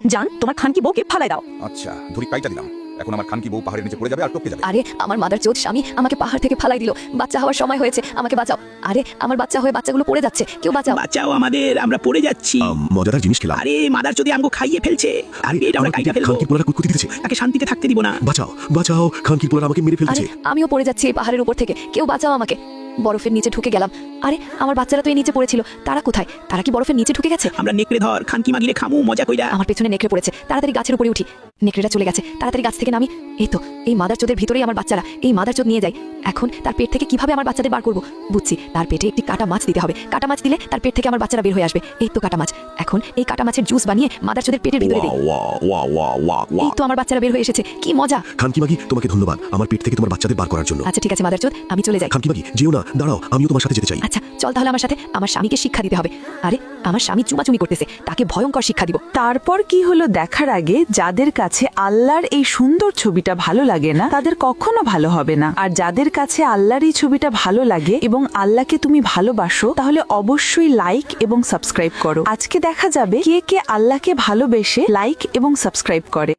জান তোমার খানকি বউকে ফালাই দাও। আচ্ছা ধরি পাইটা দিলাম, এখন আমার খানকি বউ পাহাড়ের নিচে পড়ে যাবে আর টপকে যাবে। আরে আমার মাদার চোদ স্বামী আমাকে পাহাড় থেকে ফালাই দিল, বাচ্চা হওয়ার সময় হয়েছে, আমাকে বাঁচাও। আরে আমার বাচ্চা হয়ে বাচ্চাগুলো পড়ে যাচ্ছে, কেউ বাঁচাও। বাঁচাও আমাদের, আমরা পড়ে যাচ্ছি। মজাদার জিনিস খেলাম। আরে মাদার যদি আমগো খাইয়ে ফেলছে, আরে এটা আমরা কাইটা ফেলবো। খানকির পোলারা কুতকুতি দিতেছে, তাকে শান্তিতে থাকতে দিব না। বাঁচাও বাঁচাও, খানকির পোলারা আমাকে মেরে আরে ফেলতেছে। আমিও পড়ে যাচ্ছি এই পাহাড়ের উপর থেকে, কেউ বাঁচাও আমাকে। বরফের নিচে ঢুকে গেলাম। আরে আমার বাচ্চারা তো এই নিচে পড়েছিল, তারা কোথায়? তারা কি বরফের নিচে ঢুকে গেছে? আমরা নেকড়ে ধর, খানকি মাগিরে খামু মজা কইরা। আমার পেছনে নেকড়ে পড়েছে, তাড়াতাড়ি গাছের উপরে উঠি। নেকড়েটা চলে গেছে, তাড়াতাড়ি গাছ থেকে নামি। এই তো এই মাদার চোদের ভিতরেই আমার বাচ্চারা, এই মাদার চোদ নিয়ে যাই। এখন তার পেট থেকে কিভাবে আমার বাচ্চাদের বার করবো? বুঝছি, তার পেটে একটি কাটা মাছ দিতে হবে। কাটা মাছ দিলে তার পেট থেকে আমার বাচ্চারা বের হয়ে আসবে। এই তো কাটা মাছ, এখন এই কাটা মাছের জুস বানিয়ে মাদার চোদের পেটের ভিতরে দিই। এই তো আমার বাচ্চারা বের হয়ে এসেছে, কি মজা। খানকি মাগি তোমাকে ধন্যবাদ আমার পেট থেকে তোমার বাচ্চাদের বার করার জন্য। আচ্ছা ঠিক আছে মাদার চোদ, আমি চলে যাই। খানকি মাগি যেও না, দাঁড়াও, আমিও তোমার সাথে যেতে চাই। আচ্ছা চল তাহলে আমার সাথে, আমার স্বামীকে শিক্ষা দিতে হবে। আরে আমার স্বামী চুমাচুমি করতেছে, তাকে ভয়ঙ্কর শিক্ষা দিব। তারপর কি হলো দেখার আগে যাদের কাছে আল্লাহর এই সুন্দর ছবিটা ভালো লাগে না তাদের কখনো ভালো হবে না, আর যাদের কাছে আল্লাহর এই ছবিটা ভালো লাগে এবং আল্লাহকে তুমি ভালোবাসো তাহলে অবশ্যই লাইক এবং সাবস্ক্রাইব করো। আজকে দেখা যাবে কে কে আল্লাহকে ভালোবেসে লাইক এবং সাবস্ক্রাইব করে।